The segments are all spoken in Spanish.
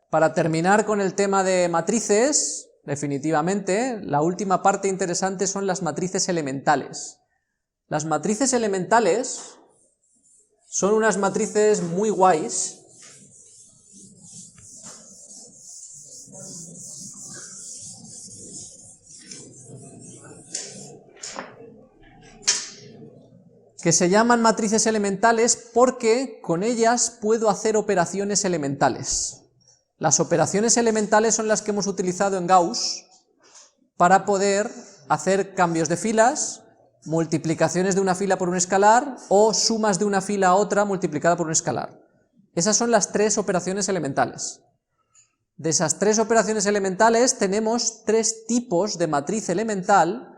Para terminar con el tema de matrices, definitivamente, la última parte interesante son las matrices elementales. Las matrices elementales son unas matrices muy guays, que se llaman matrices elementales porque con ellas puedo hacer operaciones elementales. Las operaciones elementales son las que hemos utilizado en Gauss para poder hacer cambios de filas, multiplicaciones de una fila por un escalar o sumas de una fila a otra multiplicada por un escalar. Esas son las tres operaciones elementales. De esas tres operaciones elementales tenemos tres tipos de matriz elemental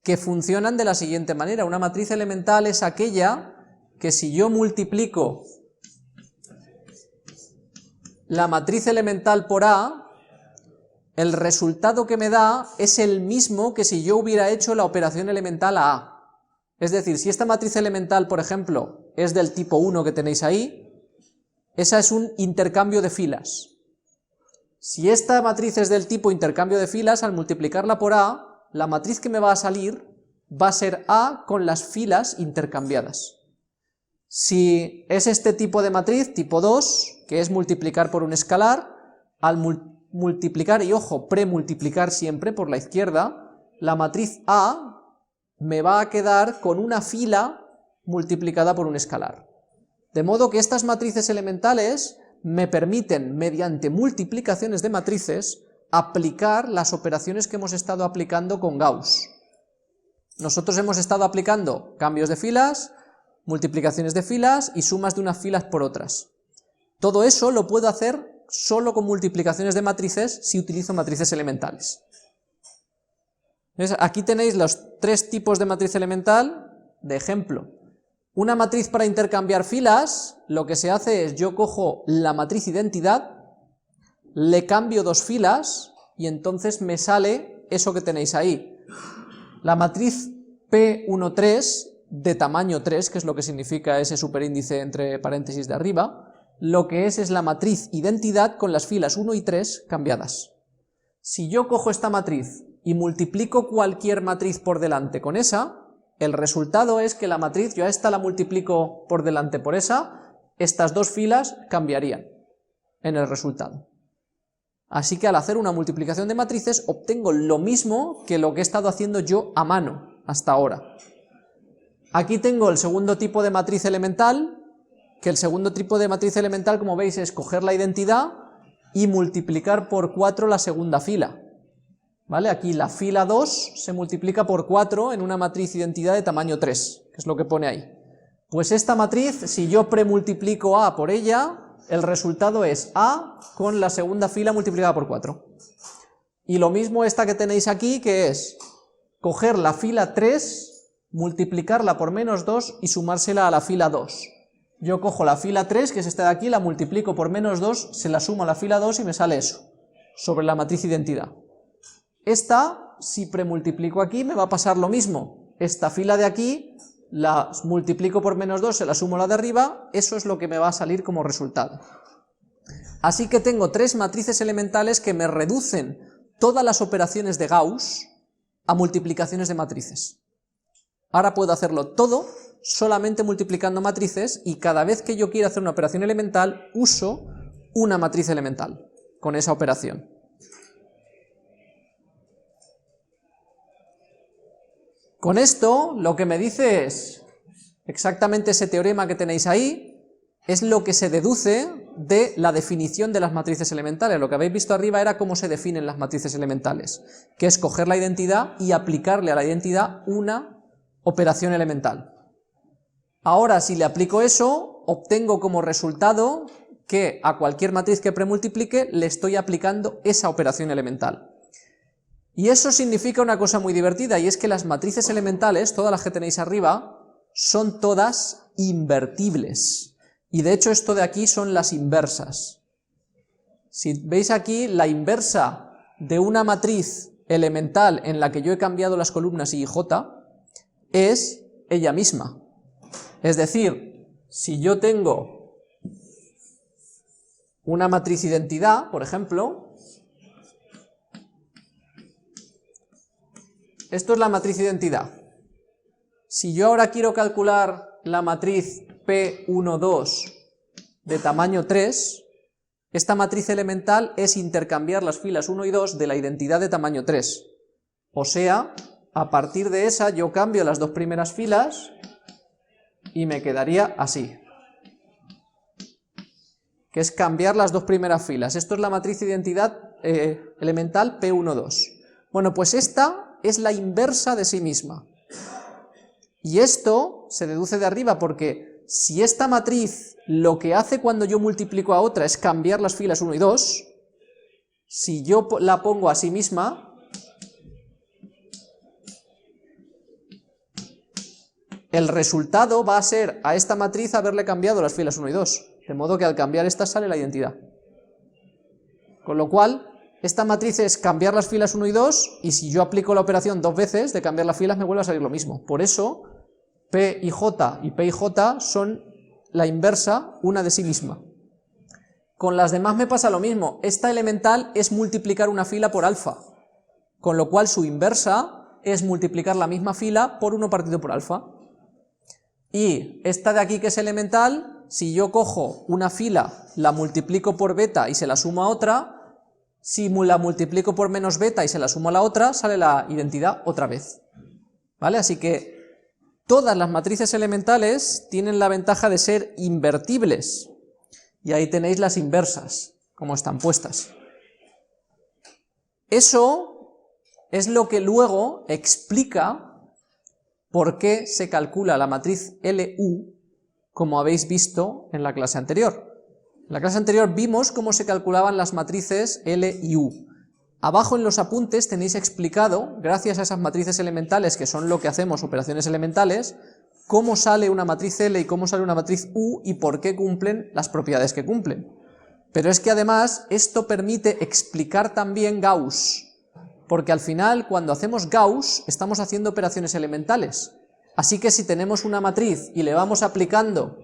que funcionan de la siguiente manera. Una matriz elemental es aquella que si yo multiplico la matriz elemental por A, el resultado que me da es el mismo que si yo hubiera hecho la operación elemental a A. Es decir, si esta matriz elemental, por ejemplo, es del tipo 1 que tenéis ahí, esa es un intercambio de filas. Si esta matriz es del tipo intercambio de filas, al multiplicarla por A, la matriz que me va a salir va a ser A con las filas intercambiadas. Si es este tipo de matriz, tipo 2, que es multiplicar por un escalar, al multiplicar, y ojo, premultiplicar siempre por la izquierda, la matriz A me va a quedar con una fila multiplicada por un escalar. De modo que estas matrices elementales me permiten, mediante multiplicaciones de matrices, aplicar las operaciones que hemos estado aplicando con Gauss. Nosotros hemos estado aplicando cambios de filas, multiplicaciones de filas y sumas de unas filas por otras. Todo eso lo puedo hacer solo con multiplicaciones de matrices si utilizo matrices elementales. ¿Ves? Aquí tenéis los tres tipos de matriz elemental de ejemplo. Una matriz para intercambiar filas, lo que se hace es yo cojo la matriz identidad, le cambio dos filas y entonces me sale eso que tenéis ahí. La matriz P13 de tamaño 3, que es lo que significa ese superíndice entre paréntesis de arriba, lo que es la matriz identidad con las filas 1 y 3 cambiadas. Si yo cojo esta matriz y multiplico cualquier matriz por delante con esa, el resultado es que la matriz, yo a esta la multiplico por delante por esa, estas dos filas cambiarían en el resultado. Así que al hacer una multiplicación de matrices obtengo lo mismo que lo que he estado haciendo yo a mano hasta ahora. Aquí tengo el segundo tipo de matriz elemental, que el segundo tipo de matriz elemental, como veis, es coger la identidad y multiplicar por 4 la segunda fila. ¿Vale? Aquí la fila 2 se multiplica por 4 en una matriz identidad de tamaño 3, que es lo que pone ahí. Pues esta matriz, si yo premultiplico A por ella, el resultado es A con la segunda fila multiplicada por 4. Y lo mismo esta que tenéis aquí, que es coger la fila 3, multiplicarla por menos 2 y sumársela a la fila 2. Yo cojo la fila 3, que es esta de aquí, la multiplico por menos 2, se la sumo a la fila 2 y me sale eso, sobre la matriz identidad. Esta, si premultiplico aquí, me va a pasar lo mismo. Esta fila de aquí, la multiplico por menos 2, se la sumo a la de arriba, eso es lo que me va a salir como resultado. Así que tengo tres matrices elementales que me reducen todas las operaciones de Gauss a multiplicaciones de matrices. Ahora puedo hacerlo todo solamente multiplicando matrices y cada vez que yo quiera hacer una operación elemental, uso una matriz elemental con esa operación. Con esto lo que me dice es, exactamente ese teorema que tenéis ahí, es lo que se deduce de la definición de las matrices elementales. Lo que habéis visto arriba era cómo se definen las matrices elementales, que es coger la identidad y aplicarle a la identidad una operación elemental. Ahora, si le aplico eso, obtengo como resultado que a cualquier matriz que premultiplique le estoy aplicando esa operación elemental. Y eso significa una cosa muy divertida, y es que las matrices elementales, todas las que tenéis arriba, son todas invertibles. Y de hecho esto de aquí son las inversas. Si veis aquí, la inversa de una matriz elemental en la que yo he cambiado las columnas I y J es ella misma. Es decir, si yo tengo una matriz identidad, por ejemplo. Esto es la matriz identidad. Si yo ahora quiero calcular la matriz P12 de tamaño 3, esta matriz elemental es intercambiar las filas 1 y 2 de la identidad de tamaño 3. O sea, a partir de esa yo cambio las dos primeras filas y me quedaría así, que es cambiar las dos primeras filas. Esto es la matriz identidad elemental P12. Bueno, pues esta es la inversa de sí misma. Y esto se deduce de arriba porque si esta matriz lo que hace cuando yo multiplico a otra es cambiar las filas 1 y 2, si yo la pongo a sí misma, el resultado va a ser a esta matriz haberle cambiado las filas 1 y 2, de modo que al cambiar esta sale la identidad. Con lo cual, esta matriz es cambiar las filas 1 y 2, y si yo aplico la operación dos veces de cambiar las filas me vuelve a salir lo mismo. Por eso, P y J y P y J son la inversa una de sí misma. Con las demás me pasa lo mismo. Esta elemental es multiplicar una fila por alfa, con lo cual su inversa es multiplicar la misma fila por 1 partido por alfa. Y esta de aquí que es elemental, si yo cojo una fila, la multiplico por beta y se la sumo a otra, si la multiplico por menos beta y se la sumo a la otra, sale la identidad otra vez. ¿Vale? Así que todas las matrices elementales tienen la ventaja de ser invertibles. Y ahí tenéis las inversas, como están puestas. Eso es lo que luego explica por qué se calcula la matriz LU, como habéis visto en la clase anterior. En la clase anterior vimos cómo se calculaban las matrices L y U. Abajo en los apuntes tenéis explicado, gracias a esas matrices elementales, que son lo que hacemos, operaciones elementales, cómo sale una matriz L y cómo sale una matriz U y por qué cumplen las propiedades que cumplen. Pero es que además esto permite explicar también Gauss, porque al final cuando hacemos Gauss estamos haciendo operaciones elementales. Así que si tenemos una matriz y le vamos aplicando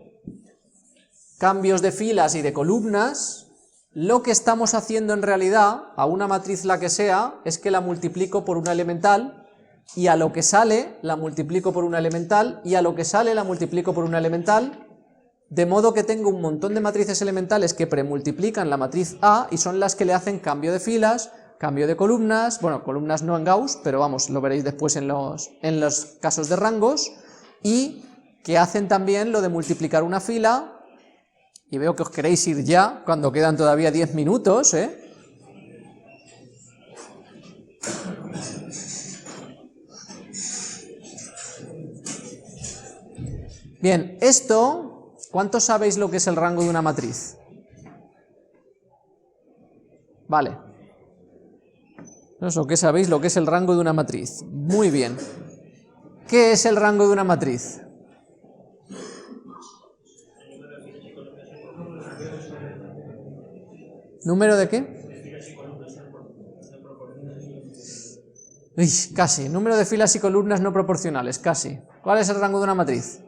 cambios de filas y de columnas, lo que estamos haciendo en realidad a una matriz la que sea es que la multiplico por una elemental y a lo que sale la multiplico por una elemental y a lo que sale la multiplico por una elemental, de modo que tengo un montón de matrices elementales que premultiplican la matriz A y son las que le hacen cambio de filas, cambio de columnas, bueno, columnas no en Gauss, pero vamos, lo veréis después en los casos de rangos, y que hacen también lo de multiplicar una fila. Y veo que os queréis ir ya, cuando quedan todavía 10 minutos, ¿eh? Bien, esto, ¿cuántos sabéis lo que es el rango de una matriz? Vale. ¿O qué sabéis lo que es el rango de una matriz? Muy bien. ¿Qué es el rango de una matriz? ¿Número de qué? Uy, casi. Número de filas y columnas no proporcionales, casi. ¿Cuál es el rango de una matriz?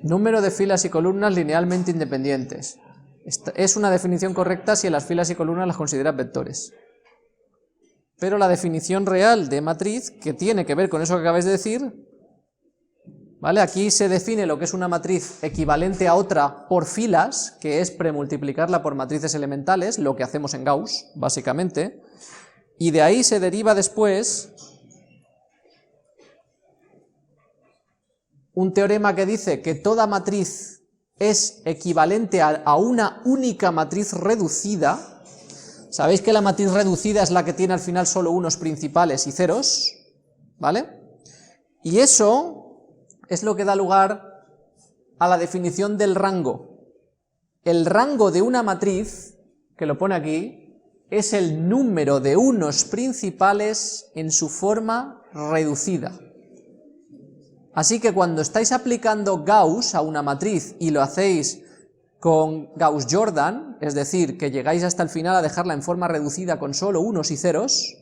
Número de filas y columnas linealmente independientes. Esta es una definición correcta si las filas y columnas las consideras vectores. Pero la definición real de matriz, que tiene que ver con eso que acabáis de decir, ¿vale? Aquí se define lo que es una matriz equivalente a otra por filas, que es premultiplicarla por matrices elementales, lo que hacemos en Gauss, básicamente, y de ahí se deriva después un teorema que dice que toda matriz es equivalente a una única matriz reducida. Sabéis que la matriz reducida es la que tiene al final solo unos principales y ceros, ¿vale? Y eso es lo que da lugar a la definición del rango. El rango de una matriz, que lo pone aquí, es el número de unos principales en su forma reducida. Así que cuando estáis aplicando Gauss a una matriz y lo hacéis con Gauss-Jordan, es decir, que llegáis hasta el final a dejarla en forma reducida con solo unos y ceros,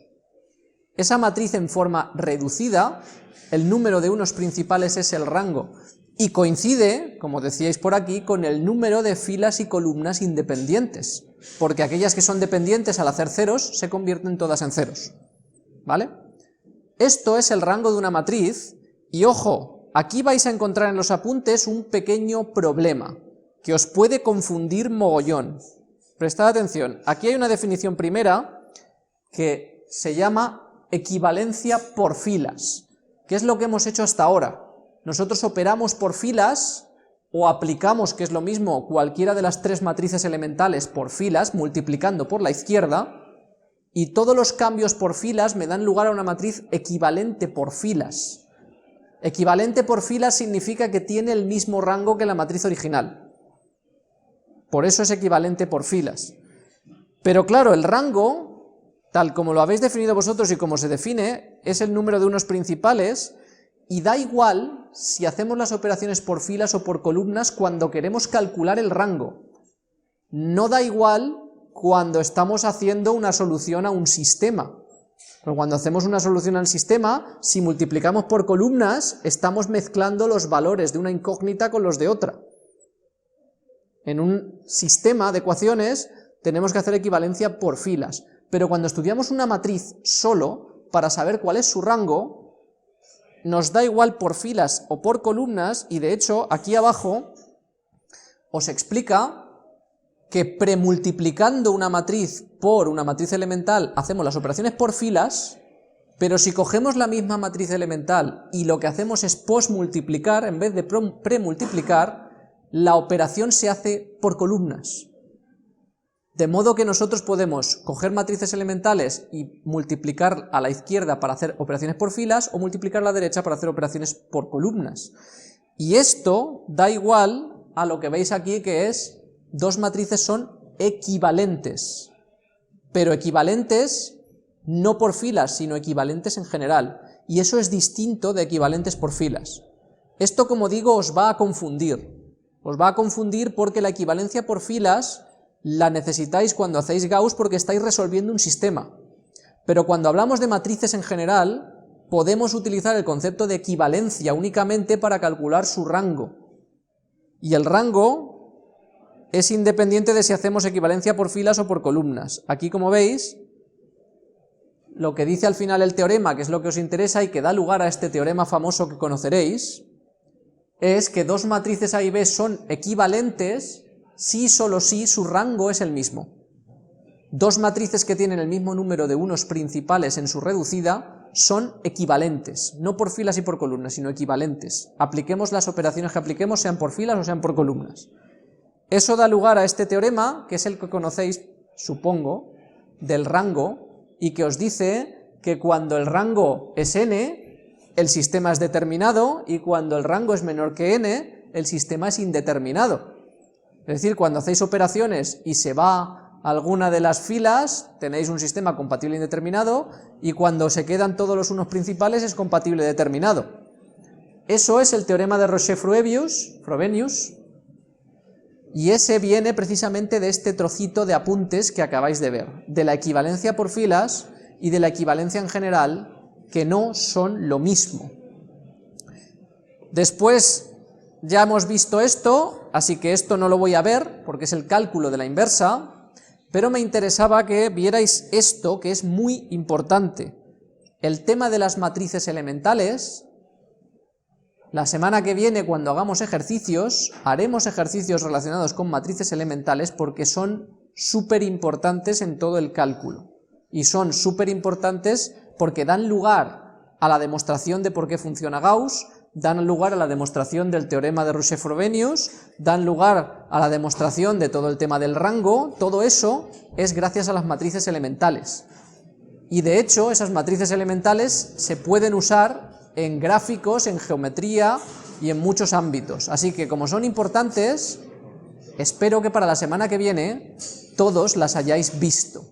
esa matriz en forma reducida, el número de unos principales es el rango, y coincide, como decíais por aquí, con el número de filas y columnas independientes, porque aquellas que son dependientes al hacer ceros se convierten todas en ceros, ¿vale? Esto es el rango de una matriz, y ojo, aquí vais a encontrar en los apuntes un pequeño problema, que os puede confundir mogollón. Prestad atención, aquí hay una definición primera, que se llama equivalencia por filas, que es lo que hemos hecho hasta ahora. Nosotros operamos por filas, o aplicamos, que es lo mismo, cualquiera de las tres matrices elementales por filas, multiplicando por la izquierda, y todos los cambios por filas me dan lugar a una matriz equivalente por filas. Equivalente por filas significa que tiene el mismo rango que la matriz original. Por eso es equivalente por filas. Pero claro, el rango, tal como lo habéis definido vosotros y como se define, es el número de unos principales, y da igual si hacemos las operaciones por filas o por columnas cuando queremos calcular el rango. No da igual cuando estamos haciendo una solución a un sistema. Pero cuando hacemos una solución al sistema, si multiplicamos por columnas, estamos mezclando los valores de una incógnita con los de otra. En un sistema de ecuaciones tenemos que hacer equivalencia por filas, pero cuando estudiamos una matriz solo, para saber cuál es su rango, nos da igual por filas o por columnas, y de hecho aquí abajo os explica que premultiplicando una matriz por una matriz elemental hacemos las operaciones por filas, pero si cogemos la misma matriz elemental y lo que hacemos es posmultiplicar en vez de premultiplicar, la operación se hace por columnas. De modo que nosotros podemos coger matrices elementales y multiplicar a la izquierda para hacer operaciones por filas, o multiplicar a la derecha para hacer operaciones por columnas. Y esto da igual a lo que veis aquí, que es dos matrices son equivalentes, pero equivalentes no por filas, sino equivalentes en general, y eso es distinto de equivalentes por filas. Esto, como digo, os va a confundir porque la equivalencia por filas la necesitáis cuando hacéis Gauss porque estáis resolviendo un sistema, pero cuando hablamos de matrices en general, podemos utilizar el concepto de equivalencia únicamente para calcular su rango, y el rango es independiente de si hacemos equivalencia por filas o por columnas. Aquí, como veis, lo que dice al final el teorema, que es lo que os interesa y que da lugar a este teorema famoso que conoceréis, es que dos matrices A y B son equivalentes si solo si su rango es el mismo. Dos matrices que tienen el mismo número de unos principales en su reducida son equivalentes, no por filas y por columnas, sino equivalentes. Apliquemos las operaciones que apliquemos, sean por filas o sean por columnas. Eso da lugar a este teorema, que es el que conocéis, supongo, del rango, y que os dice que cuando el rango es n, el sistema es determinado, y cuando el rango es menor que n, el sistema es indeterminado. Es decir, cuando hacéis operaciones y se va alguna de las filas, tenéis un sistema compatible indeterminado, y cuando se quedan todos los unos principales es compatible determinado. Eso es el teorema de Roche-Frobenius, y ese viene precisamente de este trocito de apuntes que acabáis de ver, de la equivalencia por filas y de la equivalencia en general, que no son lo mismo. Después ya hemos visto esto, así que esto no lo voy a ver, porque es el cálculo de la inversa, pero me interesaba que vierais esto, que es muy importante. El tema de las matrices elementales. La semana que viene, cuando hagamos ejercicios, haremos ejercicios relacionados con matrices elementales porque son súper importantes en todo el cálculo. Y son súper importantes porque dan lugar a la demostración de por qué funciona Gauss, dan lugar a la demostración del teorema de Roche-Frobenius, dan lugar a la demostración de todo el tema del rango. Todo eso es gracias a las matrices elementales. Y de hecho, esas matrices elementales se pueden usar en gráficos, en geometría y en muchos ámbitos. Así que, como son importantes, espero que para la semana que viene todos las hayáis visto.